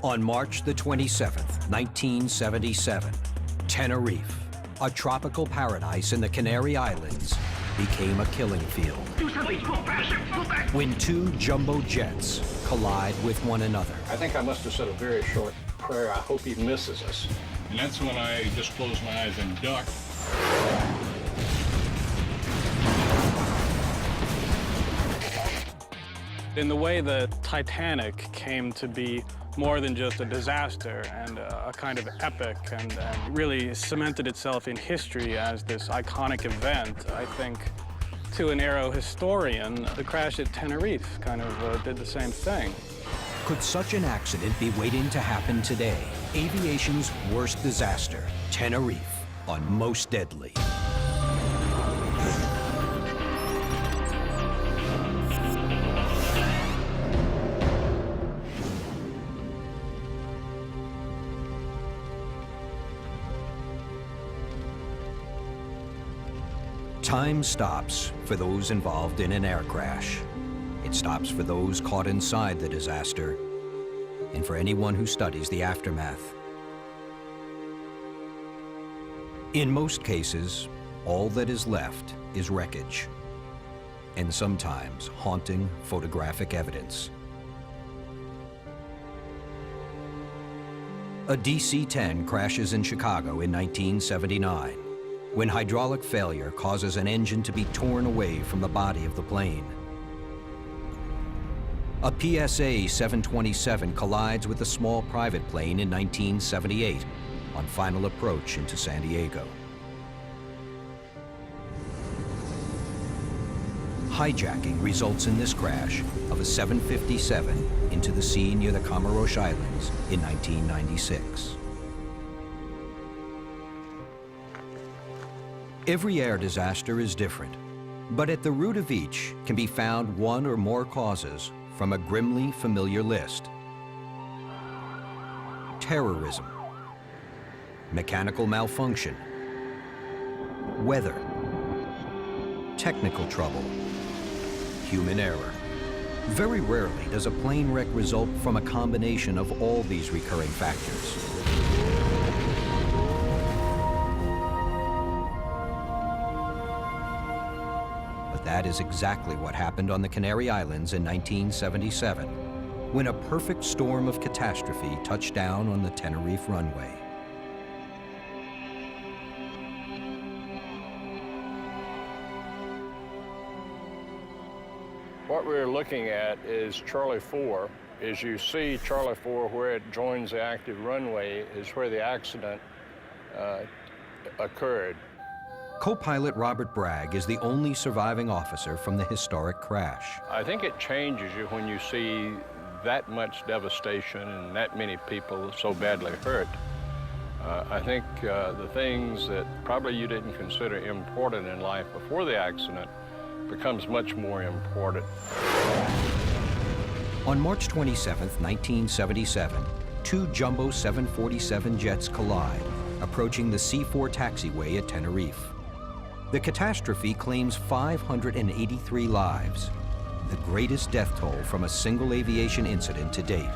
On March the 27th, 1977, Tenerife, a tropical paradise in the Canary Islands, became a killing field when two jumbo jets collide with one another. I think I must have said a very short prayer. I hope he misses us. And that's when I just closed my eyes and ducked. In the way the Titanic came to be more than just a disaster and a kind of epic and really cemented itself in history as this iconic event, I think to an aero historian, the crash at Tenerife kind of did the same thing. Could such an accident be waiting to happen today? Aviation's worst disaster, Tenerife, on Most Deadly. Time stops for those involved in an air crash. It stops for those caught inside the disaster and for anyone who studies the aftermath. In most cases, all that is left is wreckage and sometimes haunting photographic evidence. A DC-10 crashes in Chicago in 1979. When hydraulic failure causes an engine to be torn away from the body of the plane. A PSA 727 collides with a small private plane in 1978 on final approach into San Diego. Hijacking results in this crash of a 757 into the sea near the Comoros Islands in 1996. Every air disaster is different, but at the root of each can be found one or more causes from a grimly familiar list. Terrorism, mechanical malfunction, weather, technical trouble, human error. Very rarely does a plane wreck result from a combination of all these recurring factors. That is exactly what happened on the Canary Islands in 1977, when a perfect storm of catastrophe touched down on the Tenerife runway. What we're looking at is Charlie 4. As you see Charlie 4, where it joins the active runway, is where the accident occurred. Co-pilot Robert Bragg is the only surviving officer from the historic crash. I think it changes you when you see that much devastation and that many people so badly hurt. I think the things that probably you didn't consider important in life before the accident becomes much more important. On March 27, 1977, two jumbo 747 jets collide, approaching the C4 taxiway at Tenerife. The catastrophe claims 583 lives, the greatest death toll from a single aviation incident to date.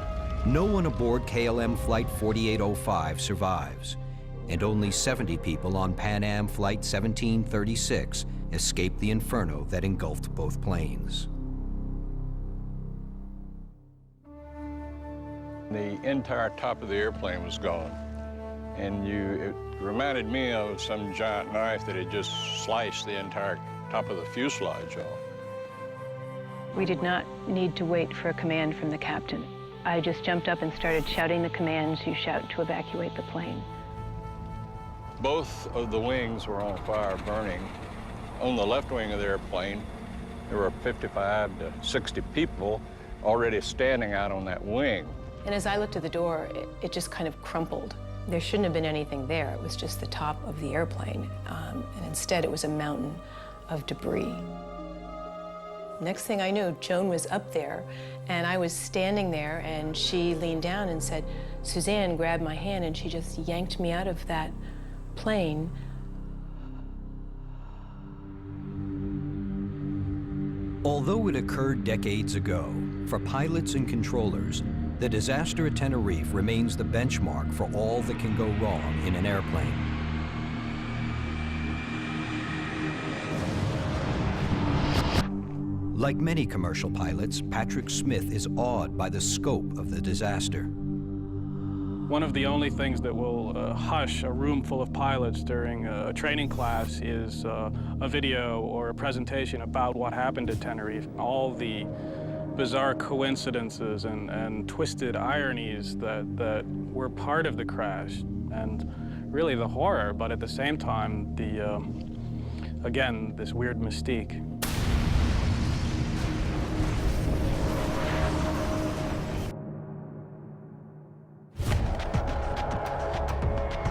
No one aboard KLM Flight 4805 survives, and only 70 people on Pan Am Flight 1736 escaped the inferno that engulfed both planes. The entire top of the airplane was gone, and it reminded me of some giant knife that had just sliced the entire top of the fuselage off. We did not need to wait for a command from the captain. I just jumped up and started shouting the commands you shout to evacuate the plane. Both of the wings were on fire, burning. On the left wing of the airplane, there were 55 to 60 people already standing out on that wing. And as I looked at the door, it just kind of crumpled. There shouldn't have been anything there. It was just the top of the airplane. And instead, it was a mountain of debris. Next thing I knew, Joan was up there, and I was standing there, and she leaned down and said, Suzanne grabbed my hand, and she just yanked me out of that plane. Although it occurred decades ago, for pilots and controllers, the disaster at Tenerife remains the benchmark for all that can go wrong in an airplane. Like many commercial pilots, Patrick Smith is awed by the scope of the disaster. One of the only things that will hush a room full of pilots during a training class is a video or a presentation about what happened at Tenerife. All the bizarre coincidences and twisted ironies that were part of the crash, and really the horror, but at the same time, again, this weird mystique.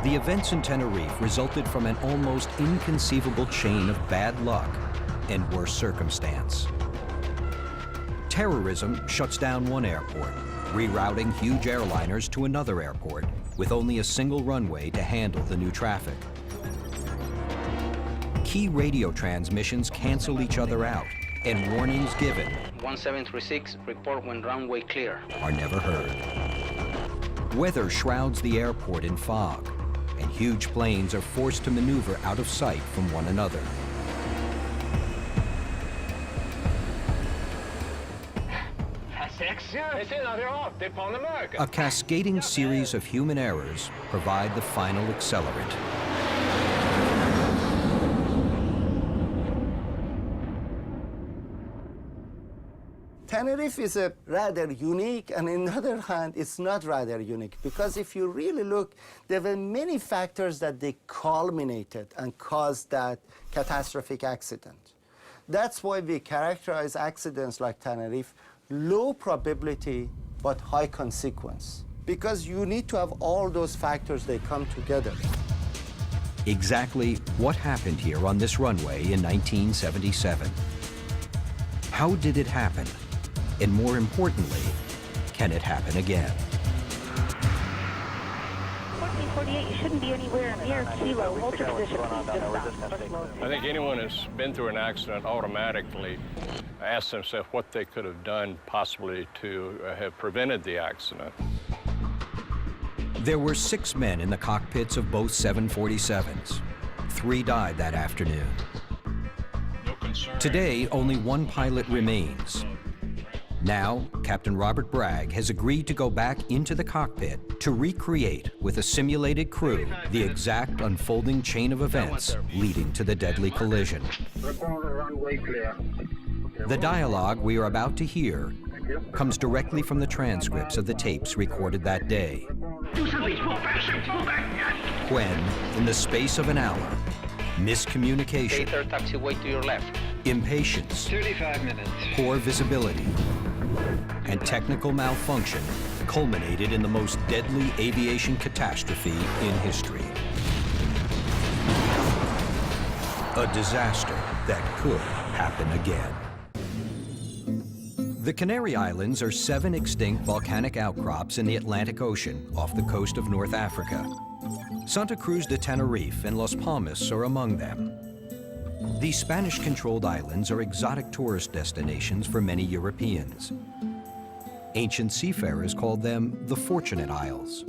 The events in Tenerife resulted from an almost inconceivable chain of bad luck and worse circumstance. Terrorism shuts down one airport, rerouting huge airliners to another airport with only a single runway to handle the new traffic. Key radio transmissions cancel each other out, and warnings given 1736, report when runway clear. Are never heard. Weather shrouds the airport in fog, and huge planes are forced to maneuver out of sight from one another. A cascading series of human errors provide the final accelerant. Tenerife is a rather unique, and on the other hand, it's not rather unique, because if you really look, there were many factors that they culminated and caused that catastrophic accident. That's why we characterize accidents like Tenerife low probability but high consequence, because you need to have all those factors, they come together. Exactly what happened here on this runway in 1977? How did it happen? And more importantly, can it happen again? 1448, you shouldn't be anywhere near Kilo. Hold your position, please. Just stop. I think anyone that's been through an accident automatically asks themselves what they could have done possibly to have prevented the accident. There were 6 men in the cockpits of both 747s. 3 died that afternoon. No concern. Today, only 1 pilot remains. Now, Captain Robert Bragg has agreed to go back into the cockpit to recreate, with a simulated crew, the exact unfolding chain of events leading to the deadly collision. The dialogue we are about to hear comes directly from the transcripts of the tapes recorded that day. When, in the space of an hour, miscommunication, taxiway to your left. impatience, 35 minutes. poor visibility, and technical malfunction culminated in the most deadly aviation catastrophe in history. A disaster that could happen again. The Canary Islands are 7 extinct volcanic outcrops in the Atlantic Ocean off the coast of North Africa. Santa Cruz de Tenerife and Las Palmas are among them. These Spanish-controlled islands are exotic tourist destinations for many Europeans. Ancient seafarers called them the Fortunate Isles.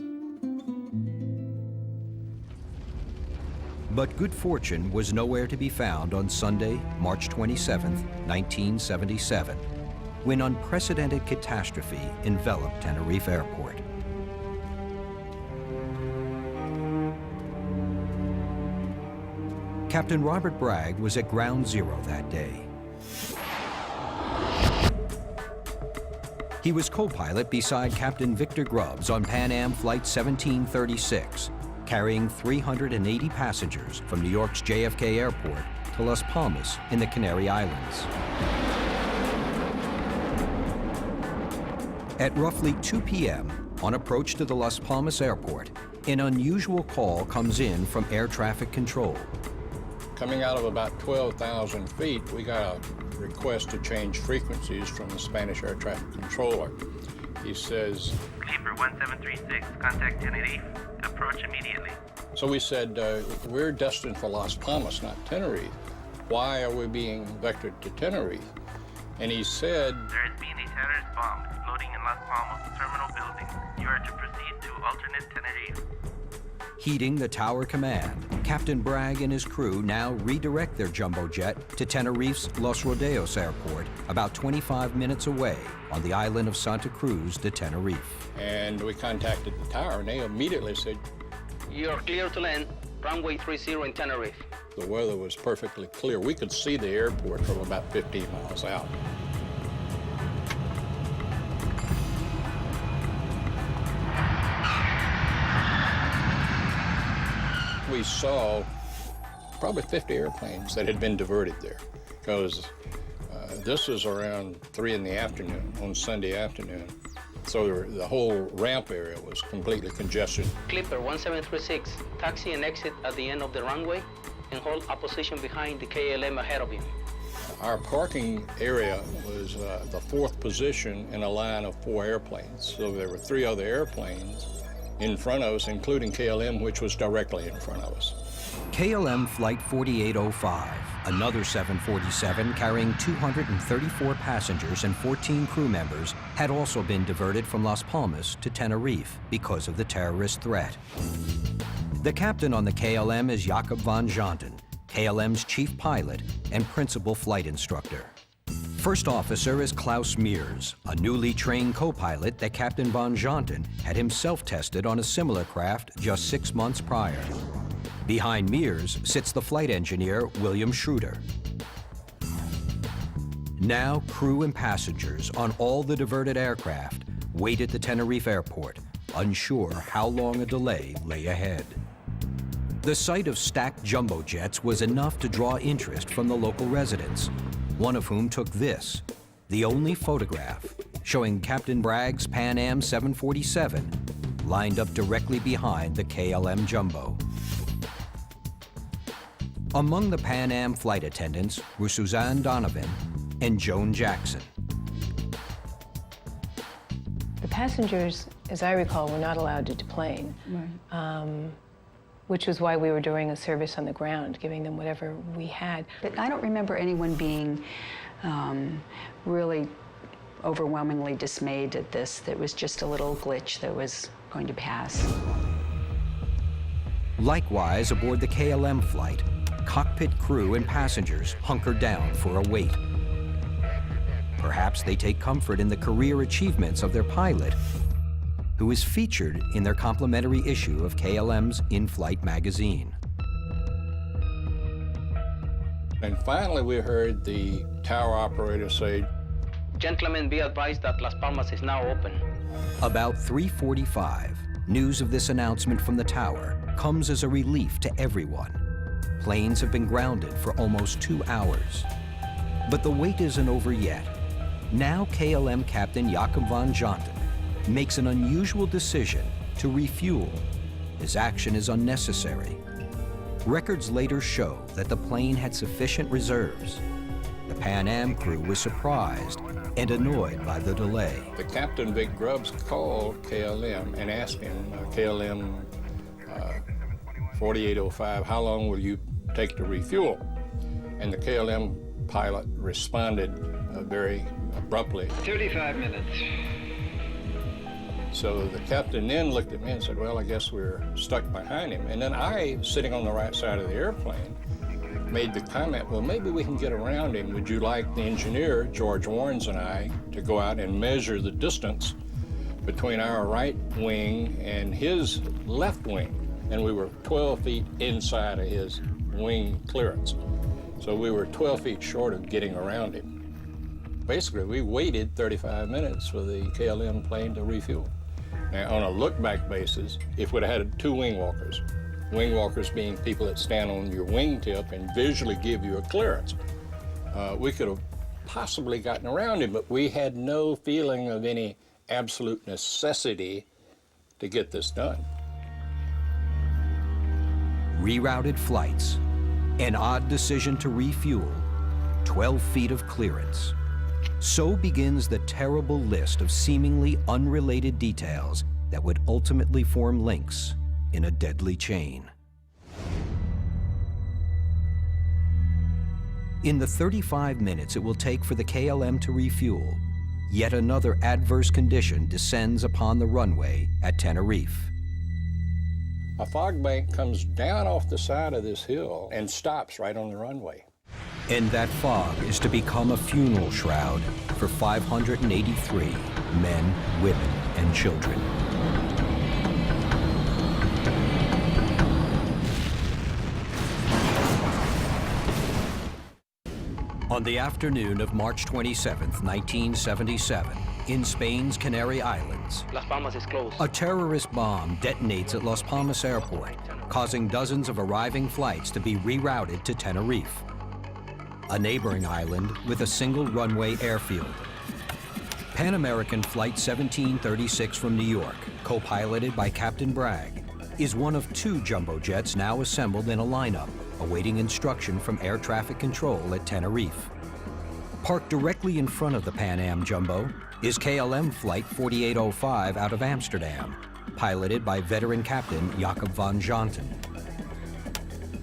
But good fortune was nowhere to be found on Sunday, March 27, 1977, when unprecedented catastrophe enveloped Tenerife Airport. Captain Robert Bragg was at Ground Zero that day. He was co-pilot beside Captain Victor Grubbs on Pan Am Flight 1736, carrying 380 passengers from New York's JFK Airport to Las Palmas in the Canary Islands. At roughly 2 p.m., on approach to the Las Palmas Airport, an unusual call comes in from air traffic control. Coming out of about 12,000 feet, we got a request to change frequencies from the Spanish air traffic controller. He says, Sleeper 1736, contact Tenerife. Approach immediately. so we said, we're destined for Las Palmas, not Tenerife. Why are we being vectored to Tenerife? And he said, There has been a terrorist bomb exploding in Las Palmas terminal building. Lieutenant Tenerife. Heeding the tower command, Captain Bragg and his crew now redirect their jumbo jet to Tenerife's Los Rodeos airport, about 25 minutes away on the island of Santa Cruz de Tenerife. And we contacted the tower, and they immediately said, You're clear to land, runway 30 in Tenerife. the weather was perfectly clear. We could see the airport from about 15 miles out. We saw probably 50 airplanes that had been diverted there, because this was around 3 in the afternoon on Sunday afternoon. So the whole ramp area was completely congested. Clipper 1736, taxi and exit at the end of the runway and hold a position behind the KLM ahead of you. Our parking area was the 4th position in a line of 4 airplanes. So there were 3 other airplanes in front of us, including KLM, which was directly in front of us. KLM Flight 4805, another 747 carrying 234 passengers and 14 crew members, had also been diverted from Las Palmas to Tenerife because of the terrorist threat. The captain on the KLM is Jacob van Janten, KLM's chief pilot and principal flight instructor. First officer is Klaus Mears, a newly trained co-pilot that Captain van Janten had himself tested on a similar craft just 6 months prior. Behind Mears sits the flight engineer, William Schroeder. Now, crew and passengers on all the diverted aircraft wait at the Tenerife airport, unsure how long a delay lay ahead. The sight of stacked jumbo jets was enough to draw interest from the local residents, one of whom took this, the only photograph, showing Captain Bragg's Pan Am 747 lined up directly behind the KLM Jumbo. Among the Pan Am flight attendants were Suzanne Donovan and Joan Jackson. The passengers, as I recall, were not allowed to deplane, which was why we were doing a service on the ground, giving them whatever we had. But I don't remember anyone being really overwhelmingly dismayed at this. That was just a little glitch that was going to pass. Likewise, aboard the KLM flight, cockpit crew and passengers hunker down for a wait. Perhaps they take comfort in the career achievements of their pilot, who is featured in their complimentary issue of KLM's In-Flight magazine. And finally, we heard the tower operator say, Gentlemen, be advised that Las Palmas is now open. About 3:45, news of this announcement from the tower comes as a relief to everyone. Planes have been grounded for almost 2 hours. But the wait isn't over yet. Now KLM Captain Jacob van Janten makes an unusual decision to refuel. His action is unnecessary. Records later show that the plane had sufficient reserves. The Pan Am crew was surprised and annoyed by the delay. the captain, Vic Grubbs, called KLM and asked him, KLM 4805, how long will you take to refuel? And the KLM pilot responded very abruptly. 35 minutes. So the captain then looked at me and said, well, I guess we're stuck behind him. And then I, sitting on the right side of the airplane, made the comment, well, maybe we can get around him. Would you like the engineer, George Warrens, and I to go out and measure the distance between our right wing and his left wing? And we were 12 feet inside of his wing clearance. So we were 12 feet short of getting around him. Basically, we waited 35 minutes for the KLM plane to refuel. Now, on a look-back basis, if we'd have had 2 wing walkers being people that stand on your wingtip and visually give you a clearance, we could have possibly gotten around him, but we had no feeling of any absolute necessity to get this done. Rerouted flights, an odd decision to refuel, 12 feet of clearance. So begins the terrible list of seemingly unrelated details that would ultimately form links in a deadly chain. In the 35 minutes it will take for the KLM to refuel, yet another adverse condition descends upon the runway at Tenerife. A fog bank comes down off the side of this hill and stops right on the runway. And that fog is to become a funeral shroud for 583 men, women, and children. On the afternoon of March 27, 1977, in Spain's Canary Islands, Las Palmas is closed. a terrorist bomb detonates at Las Palmas Airport, causing dozens of arriving flights to be rerouted to Tenerife, a neighboring island with a single runway airfield. Pan American Flight 1736 from New York, co-piloted by Captain Bragg, is one of 2 jumbo jets now assembled in a lineup, awaiting instruction from air traffic control at Tenerife. Parked directly in front of the Pan Am Jumbo is KLM Flight 4805 out of Amsterdam, piloted by veteran Captain Jacob van Janten.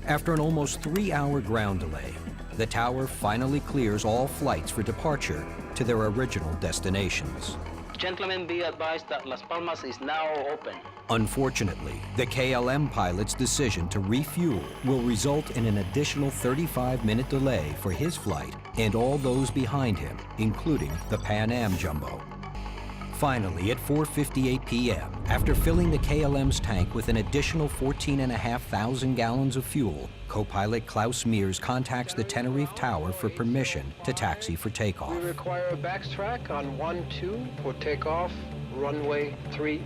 After an almost 3-hour ground delay, the tower finally clears all flights for departure to their original destinations. Gentlemen, be advised that Las Palmas is now open. Unfortunately, the KLM pilot's decision to refuel will result in an additional 35-minute delay for his flight and all those behind him, including the Pan Am Jumbo. Finally, at 4:58 p.m., after filling the KLM's tank with an additional 14,500 gallons of fuel, co-pilot Klaus Mears contacts the Tenerife Tower for permission to taxi for takeoff. We require a backtrack on 12 for takeoff, runway 30.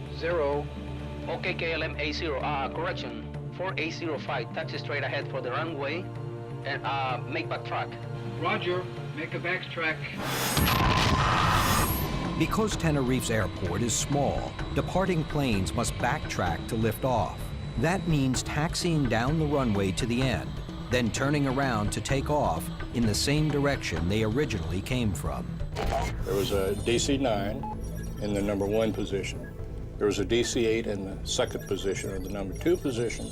Okay, KLM A0, correction, 4805, taxi straight ahead for the runway, and make backtrack. Roger, make a backtrack. Because Tenerife's airport is small, departing planes must backtrack to lift off. That means taxiing down the runway to the end, then turning around to take off in the same direction they originally came from. There was a DC-9 in the number 1 position. There was a DC-8 in the 2nd position, or the number 2 position.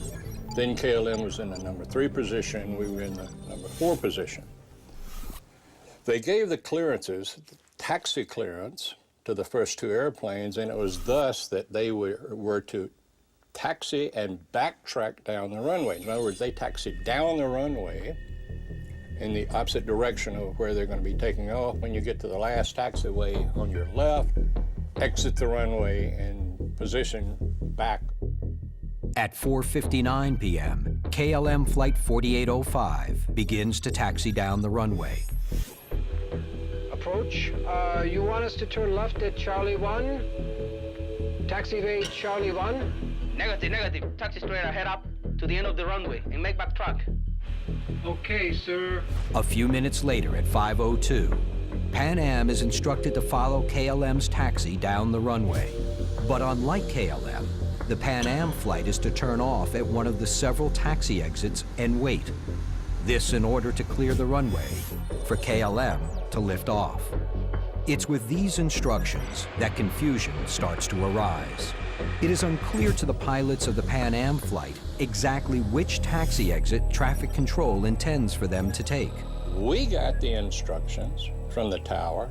Then KLM was in the number 3 position, and we were in the number 4 position. They gave the clearances, taxi clearance, to the first 2 airplanes, and it was thus that they were to taxi and backtrack down the runway. In other words, they taxied down the runway in the opposite direction of where they're going to be taking off. When you get to the last taxiway on your left, exit the runway and position back. At 4:59 p.m., KLM Flight 4805 begins to taxi down the runway. Approach. You want us to turn left at Charlie 1? Taxi evade Charlie 1? Negative. Taxi straight ahead up to the end of the runway and make backtrack. Okay, sir. A few minutes later at 5:02, Pan Am is instructed to follow KLM's taxi down the runway. But unlike KLM, the Pan Am flight is to turn off at one of the several taxi exits and wait. This in order to clear the runway for KLM to lift off. It's with these instructions that confusion starts to arise. It is unclear to the pilots of the Pan Am flight exactly which taxi exit traffic control intends for them to take. We got the instructions from the tower.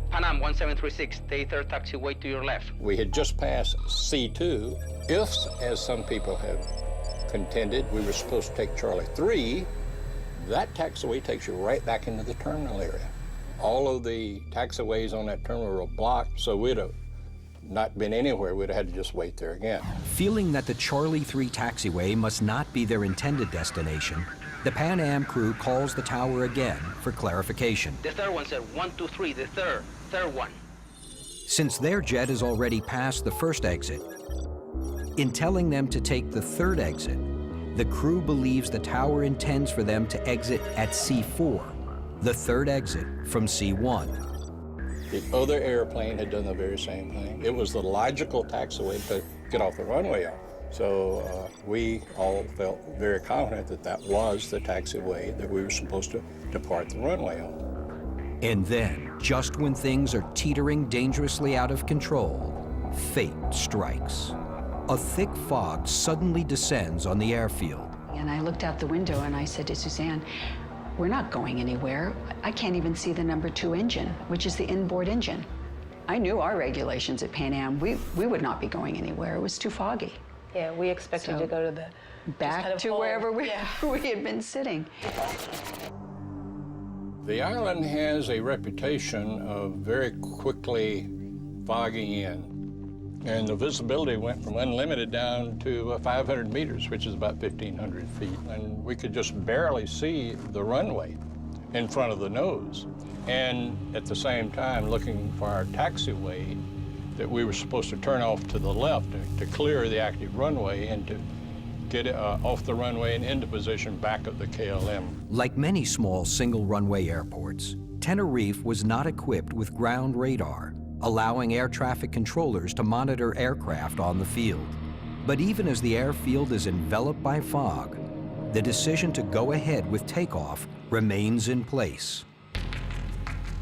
Pan Am 1736, take 3rd taxiway to your left. We had just passed C2. If, as some people have contended, we were supposed to take Charlie 3, that taxiway takes you right back into the terminal area. All of the taxiways on that terminal were blocked, so we'd have not been anywhere. We'd have had to just wait there again. Feeling that the Charlie 3 taxiway must not be their intended destination, the Pan Am crew calls the tower again for clarification. The 3rd one said 1, 2, 3, the third one. Since their jet has already passed the 1st exit, in telling them to take the 3rd exit, the crew believes the tower intends for them to exit at C4, the 3rd exit from C1. The other airplane had done the very same thing. It was the logical taxiway to get off the runway on. So we all felt very confident that that was the taxiway that we were supposed to depart the runway on. And then, just when things are teetering dangerously out of control, fate strikes. A thick fog suddenly descends on the airfield. And I looked out the window and I said to Suzanne, we're not going anywhere. I can't even see the number 2 engine, which is the inboard engine. I knew our regulations at Pan Am. We would not be going anywhere. It was too foggy. Yeah, we expected to go to the back kind of to hole. wherever we, Yeah. we had been sitting. The island has a reputation of very quickly fogging in. And the visibility went from unlimited down to 500 meters, which is about 1,500 feet. And we could just barely see the runway in front of the nose. And at the same time, looking for our taxiway that we were supposed to turn off to the left to clear the active runway and to get off the runway and into position back of the KLM. Like many small single-runway airports, Tenerife was not equipped with ground radar, allowing air traffic controllers to monitor aircraft on the field. But even as the airfield is enveloped by fog, the decision to go ahead with takeoff remains in place.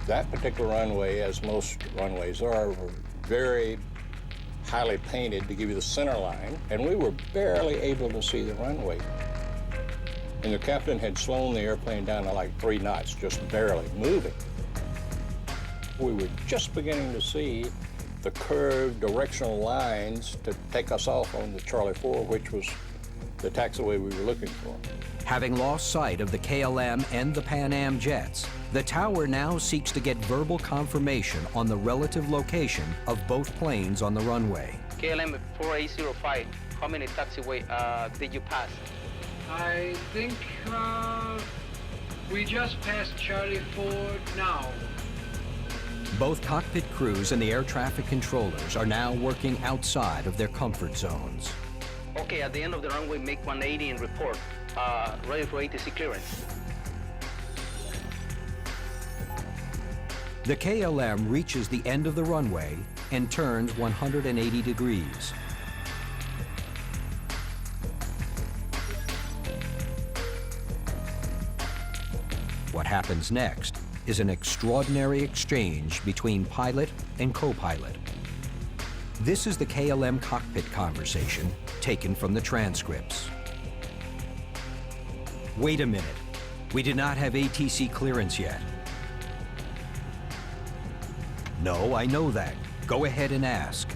That particular runway, as most runways are, were very highly painted to give you the center line, and we were barely able to see the runway. And the captain had slowed the airplane down to like 3 knots, just barely moving. We were just beginning to see the curved directional lines to take us off on the Charlie 4, which was the taxiway we were looking for. Having lost sight of the KLM and the Pan Am jets, the tower now seeks to get verbal confirmation on the relative location of both planes on the runway. KLM 4805, how many taxiway did you pass? I think we just passed Charlie 4 now. Both cockpit crews and the air traffic controllers are now working outside of their comfort zones. Okay, at the end of the runway, make 180 and report. Ready for ATC clearance. The KLM reaches the end of the runway and turns 180 degrees. What happens next is an extraordinary exchange between pilot and co-pilot. This is the KLM cockpit conversation taken from the transcripts. Wait a minute. We did not have ATC clearance yet. No, I know that. Go ahead and ask.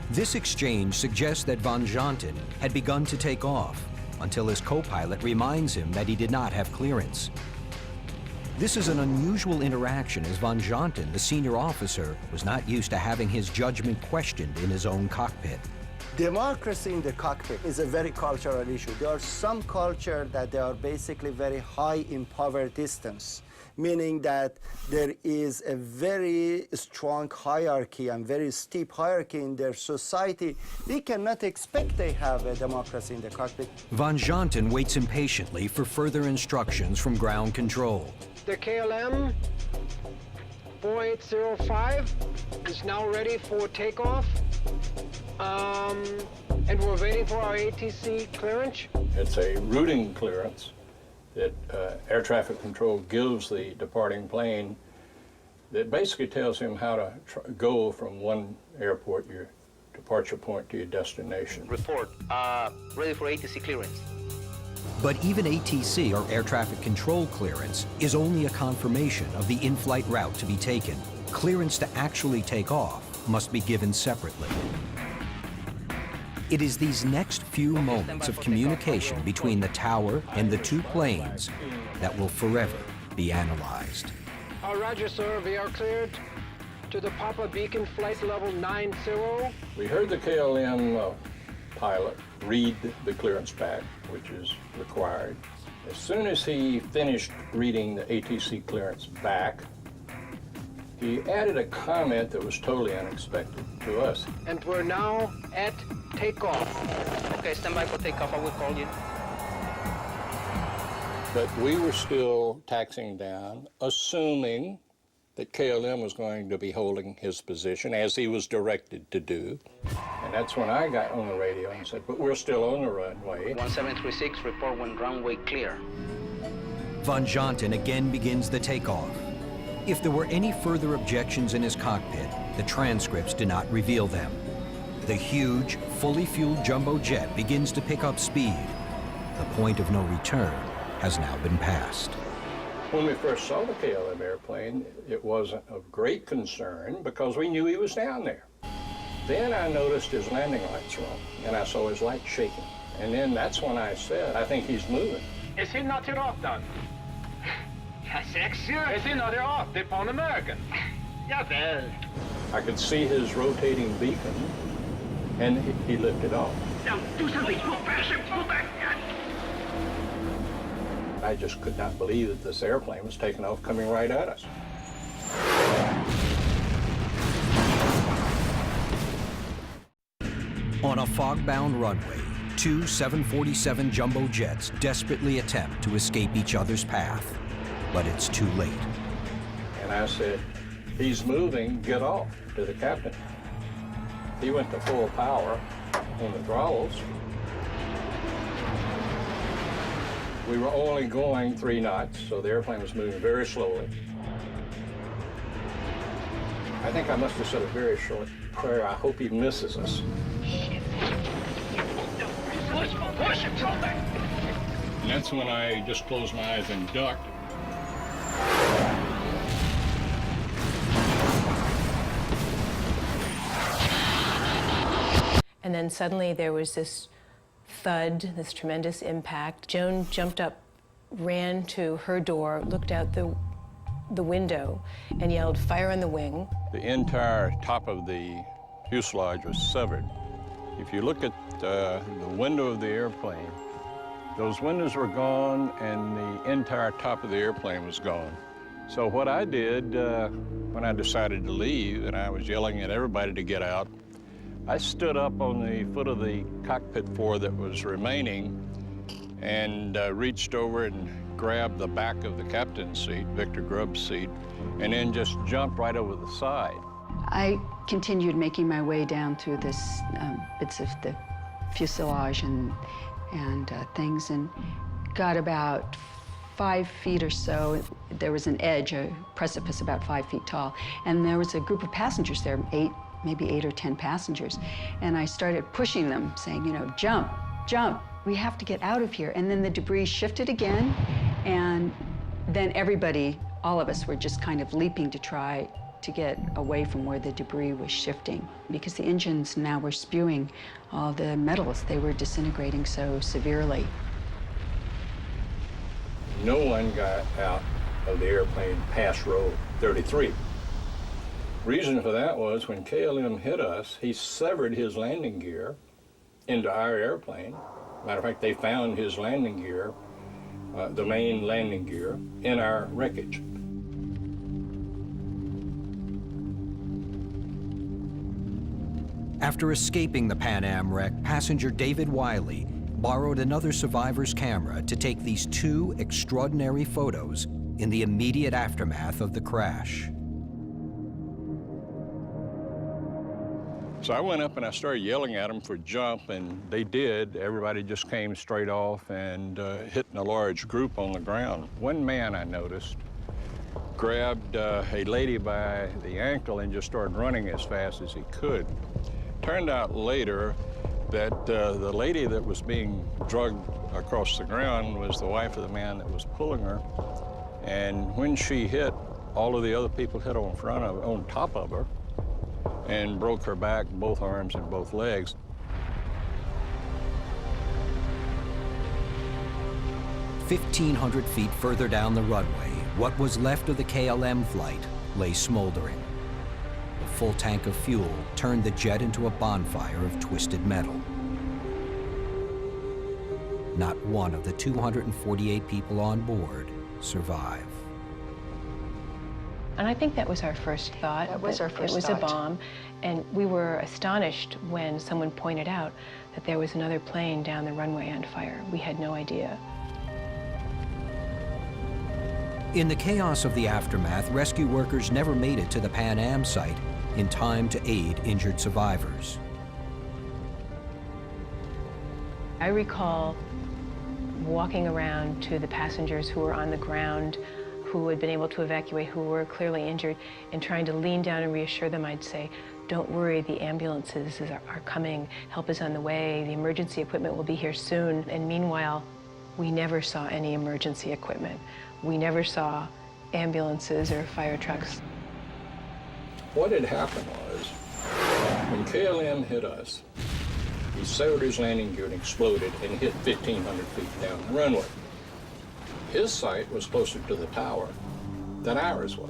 This exchange suggests that Van Janten had begun to take off until his co-pilot reminds him that he did not have clearance. This is an unusual interaction as Van Janten, the senior officer, was not used to having his judgment questioned in his own cockpit. Democracy in the cockpit is a very cultural issue. There are some cultures that they are basically very high in power distance, meaning that there is a very strong hierarchy and very steep hierarchy in their society. We cannot expect they have a democracy in the cockpit. Van Janten waits impatiently for further instructions from ground control. The KLM 4805 is now ready for takeoff. And we're waiting for our ATC clearance. It's a routing clearance that air traffic control gives the departing plane that basically tells him how to go from one airport, your departure point, to your destination. Report. Ready for ATC clearance. But even ATC, or air traffic control clearance, is only a confirmation of the in-flight route to be taken. Clearance to actually take off must be given separately. It is these next few moments of communication between the tower and the two planes that will forever be analyzed. Roger, sir. We are cleared to the Papa Beacon flight level 90. We heard the KLM pilot read the clearance back, which is required. As soon as he finished reading the ATC clearance back, he added a comment that was totally unexpected to us. And we're now at takeoff. Okay, stand by for takeoff. I will call you. But we were still taxiing down, assuming that KLM was going to be holding his position as he was directed to do. And that's when I got on the radio and said, but we're still on the runway. 1736, report when runway clear. Van Janten again begins the takeoff. If there were any further objections in his cockpit, the transcripts do not reveal them. The huge, fully fueled jumbo jet begins to pick up speed. The point of no return has now been passed. When we first saw the KLM airplane, it wasn't of great concern because we knew he was down there. Then I noticed his landing lights were on, and I saw his light shaking. And then that's when I said, I think he's moving. Is he not i ratan? Ja, 6 år. Is he not i ratan på en American? Javäl. I could see his rotating beacon, and he lifted off. Now, do something. Pull back. I just could not believe that this airplane was taking off coming right at us. On a fog-bound runway, two 747 jumbo jets desperately attempt to escape each other's path, but it's too late. And I said, he's moving, get off, to the captain. He went to full power on the throttles. We were only going 3 knots, so the airplane was moving very slowly. I think I must have said a very short prayer. I hope he misses us. Push it, pull back. And that's when I just closed my eyes and ducked. And then suddenly there was this thud, this tremendous impact. Joan jumped up, ran to her door, looked out the window, and yelled, "Fire on the wing." The entire top of the fuselage was severed. If you look at the window of the airplane, those windows were gone and the entire top of the airplane was gone. So what I did when I decided to leave, and I was yelling at everybody to get out, I stood up on the foot of the cockpit floor that was remaining and reached over and grabbed the back of the captain's seat, Victor Grubb's seat, and then just jumped right over the side. I continued making my way down through this bits of the fuselage and things, and got about 5 feet or so. There was an edge, a precipice about 5 feet tall, and there was a group of passengers there, maybe 8 or 10 passengers, and I started pushing them, saying, you know, jump, jump, we have to get out of here. And then the debris shifted again, and then everybody, all of us, were just kind of leaping to try to get away from where the debris was shifting, because the engines now were spewing all the metals. They were disintegrating so severely. No one got out of the airplane past row 33. Reason for that was when KLM hit us, he severed his landing gear into our airplane. Matter of fact, they found his landing gear, the main landing gear, in our wreckage. After escaping the Pan Am wreck, passenger David Wiley borrowed another survivor's camera to take these 2 extraordinary photos in the immediate aftermath of the crash. So I went up and I started yelling at them for jump, and they did. Everybody just came straight off and hit in a large group on the ground. One man I noticed grabbed a lady by the ankle and just started running as fast as he could. Turned out later that the lady that was being drugged across the ground was the wife of the man that was pulling her. And when she hit, all of the other people hit on top of her, and broke her back, both arms and both legs. "1,500 feet further down the runway, what was left of the KLM flight lay smoldering. A full tank of fuel turned the jet into a bonfire of twisted metal. Not one of the 248 people on board survived. And I think that was our first thought. That was our first It was thought. a bomb. And we were astonished when someone pointed out that there was another plane down the runway on fire. We had no idea. In the chaos of the aftermath, rescue workers never made it to the Pan Am site in time to aid injured survivors. I recall walking around to the passengers who were on the ground, who had been able to evacuate, who were clearly injured, and trying to lean down and reassure them. I'd say, don't worry, the ambulances are coming, help is on the way, the emergency equipment will be here soon. And meanwhile, we never saw any emergency equipment. We never saw ambulances or fire trucks. What had happened was When KLM hit us, he severed his landing gear and exploded and hit 1,500 feet down the runway. His sight was closer to the tower than ours was.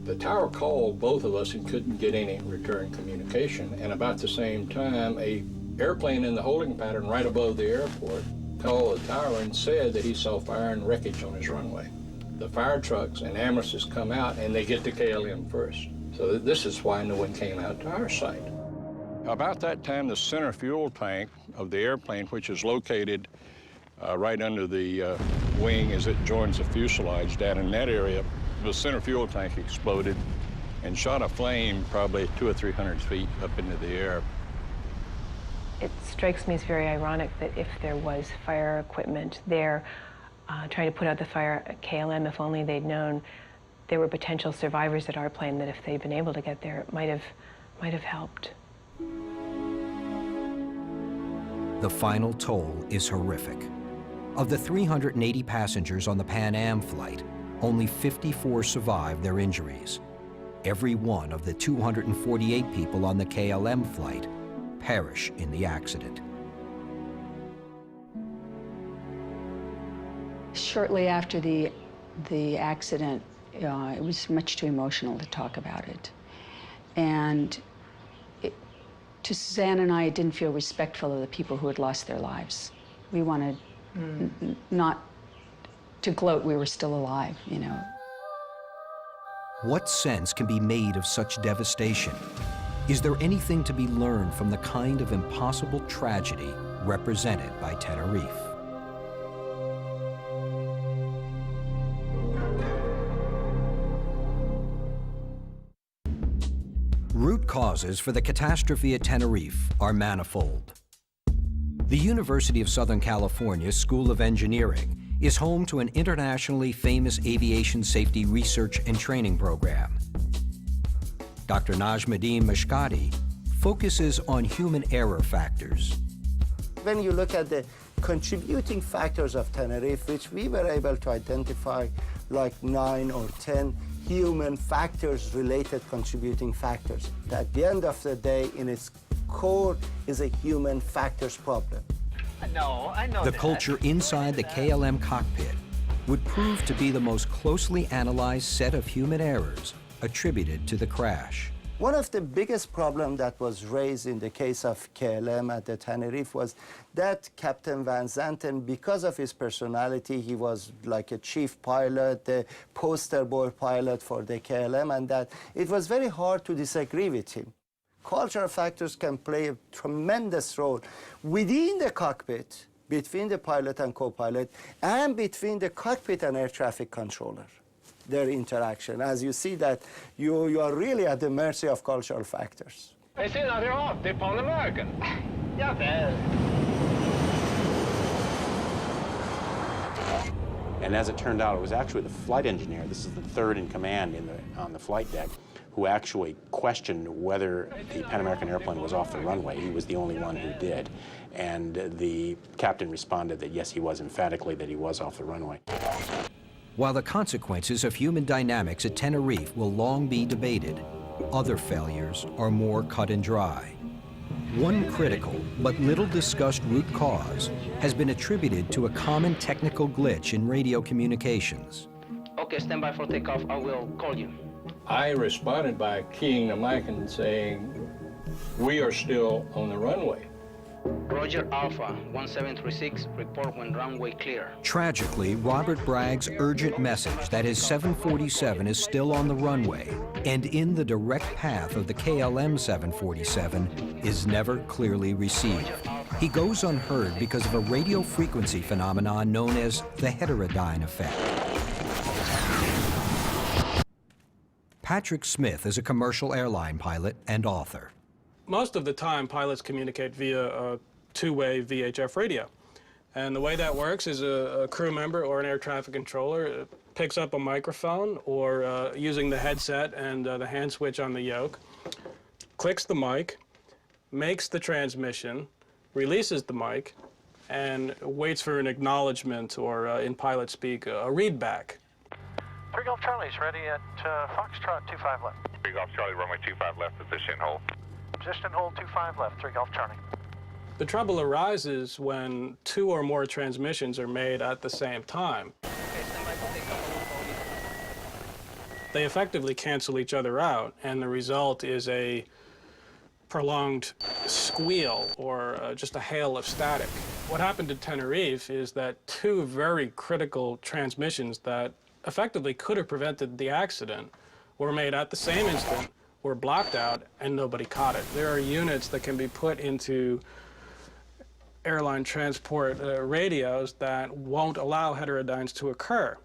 The tower called both of us and couldn't get any return communication, and about the same time, a airplane in the holding pattern right above the airport called the tower and said that he saw fire and wreckage on his runway. The fire trucks and ambulances come out and they get to KLM first. So this is why no one came out to our site. About that time, the center fuel tank of the airplane, which is located right under the wing as it joins the fuselage down in that area, the center fuel tank exploded and shot a flame probably 200 or 300 feet up into the air. It strikes me as very ironic that if there was fire equipment there trying to put out the fire at KLM, if only they'd known there were potential survivors at our plane, that if they'd been able to get there, it might have helped. The final toll is horrific. Of the 380 passengers on the Pan Am flight, only 54 survived their injuries. Every one of the 248 people on the KLM flight perish in the accident. Shortly after the accident, it was much too emotional to talk about it. And to Suzanne and I, it didn't feel respectful of the people who had lost their lives. We wanted not to gloat we were still alive, you know. What sense can be made of such devastation? Is there anything to be learned from the kind of impossible tragedy represented by Tenerife? Root causes for the catastrophe at Tenerife are manifold. The University of Southern California School of Engineering is home to an internationally famous aviation safety research and training program. Dr. Najmuddin Mashkati focuses on human error factors. When you look at the contributing factors of Tenerife, which we were able to identify like 9 or 10 human factors, related contributing factors. At the end of the day, in its core, is a human factors problem. No, I know the that. culture inside the KLM cockpit would prove to be the most closely analyzed set of human errors attributed to the crash. One of the biggest problems that was raised in the case of KLM at the Tenerife was that Captain Van Zanten, because of his personality, he was like a chief pilot, the poster boy pilot for the KLM, and that it was very hard to disagree with him. Cultural factors can play a tremendous role within the cockpit, between the pilot and co-pilot, and between the cockpit and air traffic controller, their interaction. As you see that you are really at the mercy of cultural factors. They say now they're off. They're Pan-American. Yeah, well. And as it turned out, it was actually the flight engineer, this is the third in command on the flight deck, who actually questioned whether the Pan American airplane was off the runway. He was the only one who did. And the captain responded that yes, he was, emphatically that he was off the runway. While the consequences of human dynamics at Tenerife will long be debated, other failures are more cut and dry. One critical but little discussed root cause has been attributed to a common technical glitch in radio communications. Okay, stand by for takeoff. I will call you. I responded by keying the mic and saying, "We are still on the runway." Roger Alpha 1736, report when runway clear. Tragically, Robert Bragg's urgent message that his 747 is still on the runway and in the direct path of the KLM 747 is never clearly received. He goes unheard because of a radio frequency phenomenon known as the heterodyne effect. Patrick Smith is a commercial airline pilot and author. Most of the time, pilots communicate via a two-way VHF radio. And the way that works is a crew member or an air traffic controller picks up a microphone or using the headset and the hand switch on the yoke, clicks the mic, makes the transmission, releases the mic, and waits for an acknowledgement or, in pilot speak, a readback. 3 Golf Charlie's ready at Foxtrot 25 left. 3 Golf Charlie, runway 25 left, position hold. position and hold 25 left, 3 Golf Charlie. The trouble arises when 2 or more transmissions are made at the same time. They effectively cancel each other out, and the result is a prolonged squeal or just a hail of static. What happened to Tenerife is that 2 very critical transmissions that effectively could have prevented the accident were made at the same instant, were blocked out, and nobody caught it. There are units that can be put into airline transport radios that won't allow heterodynes to occur.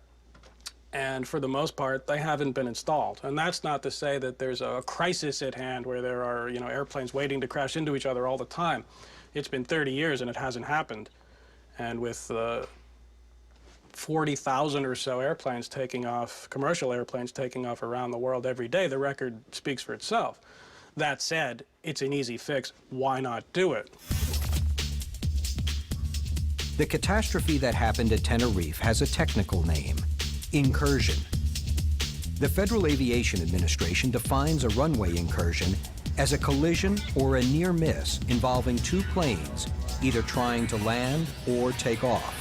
And for the most part, they haven't been installed. And that's not to say that there's a crisis at hand where there are, airplanes waiting to crash into each other all the time. It's been 30 years and it hasn't happened. And with 40,000 or so airplanes taking off, commercial airplanes taking off around the world every day, the record speaks for itself. That said, it's an easy fix. Why not do it? The catastrophe that happened at Tenerife has a technical name: incursion. The Federal Aviation Administration defines a runway incursion as a collision or a near miss involving 2 planes either trying to land or take off.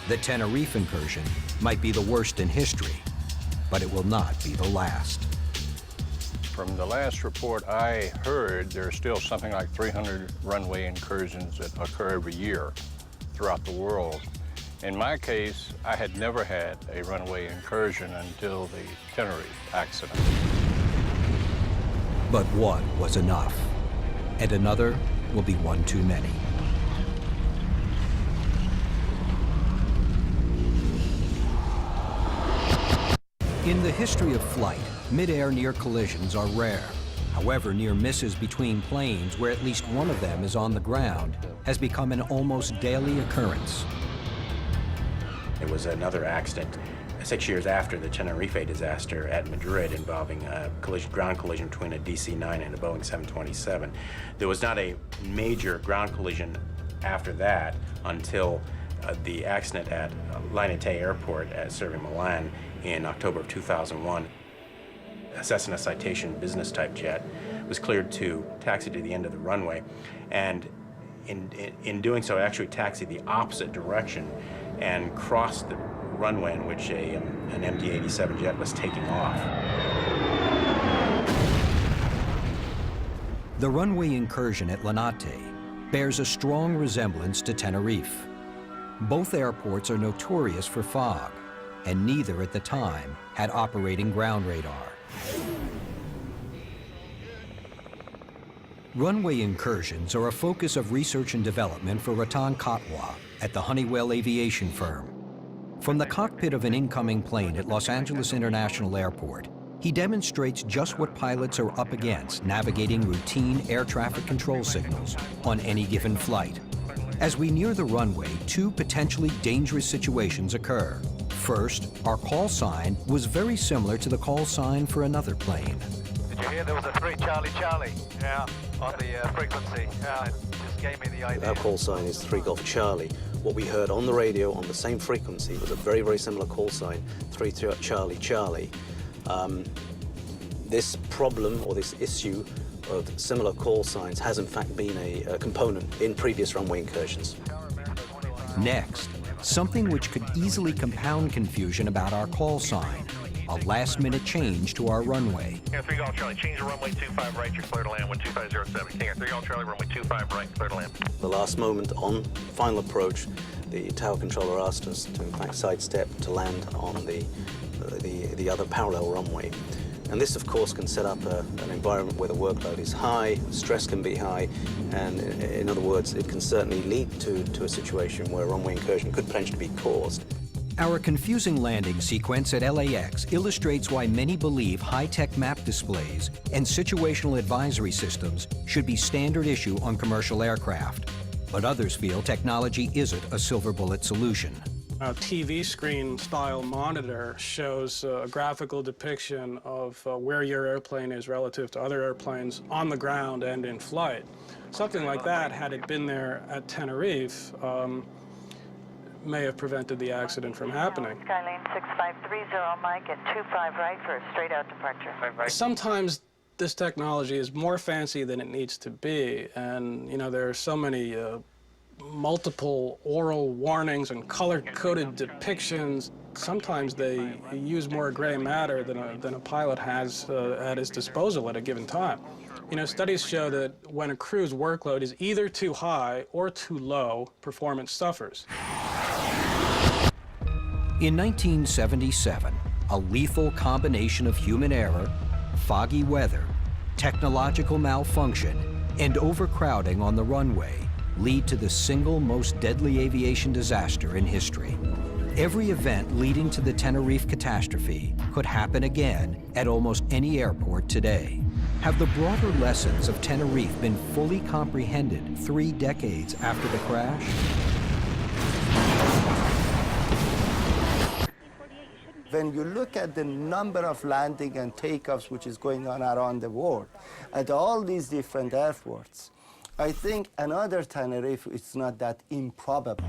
The Tenerife incursion might be the worst in history, but it will not be the last. From the last report I heard, there's still something like 300 runway incursions that occur every year throughout the world. In my case, I had never had a runway incursion until the Tenerife accident. But one was enough, and another will be one too many. In the history of flight, mid-air near collisions are rare. However, near misses between planes where at least one of them is on the ground has become an almost daily occurrence. There was another accident 6 years after the Tenerife disaster at Madrid involving a ground collision between a DC-9 and a Boeing 727. There was not a major ground collision after that until the accident at Linate Airport serving Milan in October of 2001. A Cessna Citation business-type jet was cleared to taxi to the end of the runway, and in doing so, it actually taxied the opposite direction and crossed the runway in which an MD-87 jet was taking off. The runway incursion at Linate bears a strong resemblance to Tenerife. Both airports are notorious for fog, and neither at the time had operating ground radar. Runway incursions are a focus of research and development for Ratan Katwa at the Honeywell aviation firm. From the cockpit of an incoming plane at Los Angeles International Airport, he demonstrates just what pilots are up against navigating routine air traffic control signals on any given flight. As we near the runway, 2 potentially dangerous situations occur. First, our call sign was very similar to the call sign for another plane. Did you hear there was a 3 Charlie Charlie? Yeah. On the frequency. Yeah. It just gave me the idea. Our call sign is 3 Golf Charlie. What we heard on the radio on the same frequency was a very, very similar call sign, 3 Charlie Charlie. This problem or this issue of similar call signs has in fact been a component in previous runway incursions. Next, something which could easily compound confusion about our call sign: a last-minute change to our runway. Yeah, 3 Golf Charlie, change to runway 25 right, you're clear to land, 12507. Yeah, 3 Golf Charlie, runway 25 right, clear to land. The last moment on final approach, the tower controller asked us to in fact sidestep to land on the other parallel runway. And this, of course, can set up an environment where the workload is high, stress can be high, and in other words, it can certainly lead to a situation where a runway incursion could potentially be caused. Our confusing landing sequence at LAX illustrates why many believe high-tech map displays and situational advisory systems should be standard issue on commercial aircraft. But others feel technology isn't a silver bullet solution. A TV screen style monitor shows a graphical depiction of where your airplane is relative to other airplanes on the ground and in flight. Something like that, had it been there at Tenerife, may have prevented the accident from happening. Skylane 6530, Mike, at 25 right for a straight out departure. Sometimes This technology is more fancy than it needs to be, and you know there are so many multiple oral warnings and color-coded depictions. Sometimes they use more gray matter than a pilot has at his disposal at a given time. You know, studies show that when a crew's workload is either too high or too low, performance suffers. In 1977, a lethal combination of human error, foggy weather, technological malfunction, and overcrowding on the runway lead to the single most deadly aviation disaster in history. Every event leading to the Tenerife catastrophe could happen again at almost any airport today. Have the broader lessons of Tenerife been fully comprehended 3 decades after the crash? When you look at the number of landing and takeoffs which is going on around the world, at all these different airports, I think another Tenerife is not that improbable.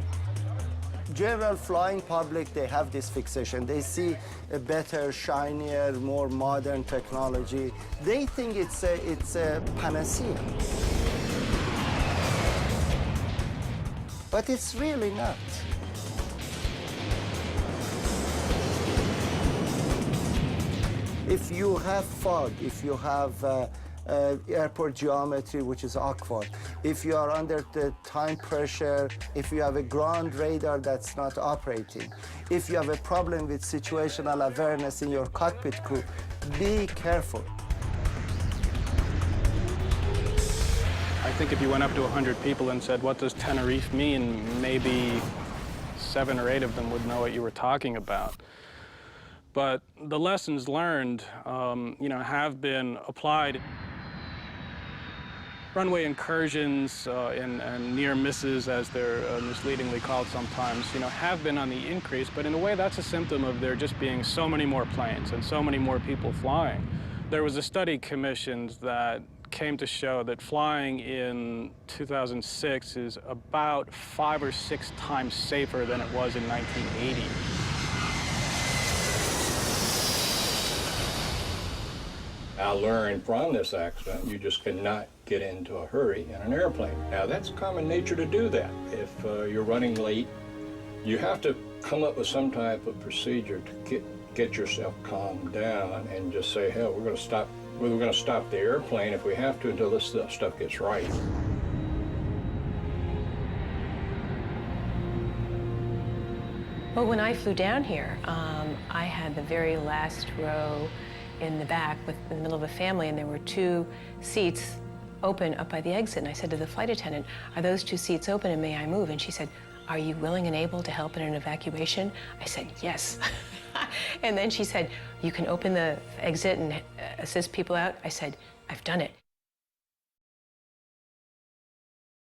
General flying public, they have this fixation. They see a better, shinier, more modern technology. They think it's a panacea. But it's really not. If you have fog, if you have airport geometry which is awkward, if you are under the time pressure, if you have a ground radar that's not operating, if you have a problem with situational awareness in your cockpit crew, be careful. I think if you went up to 100 people and said, what does Tenerife mean, maybe 7 or 8 of them would know what you were talking about. But the lessons learned, you know, have been applied. Runway incursions and near misses, as they're misleadingly called sometimes, you know, have been on the increase, but in a way that's a symptom of there just being so many more planes and so many more people flying. There was a study commissioned that came to show that flying in 2006 is about 5 or 6 times safer than it was in 1980. I learned from this accident, you just cannot get into a hurry in an airplane. Now, that's common nature to do that. If you're running late, you have to come up with some type of procedure to get yourself calmed down and just say, hell, we're going to stop the airplane if we have to until this stuff gets right. Well, when I flew down here, I had the very last row in the back in the middle of a family, and there were 2 seats open up by the exit. And I said to the flight attendant, are those 2 seats open and may I move? And she said, are you willing and able to help in an evacuation? I said, yes. And then she said, you can open the exit and assist people out? I said, I've done it.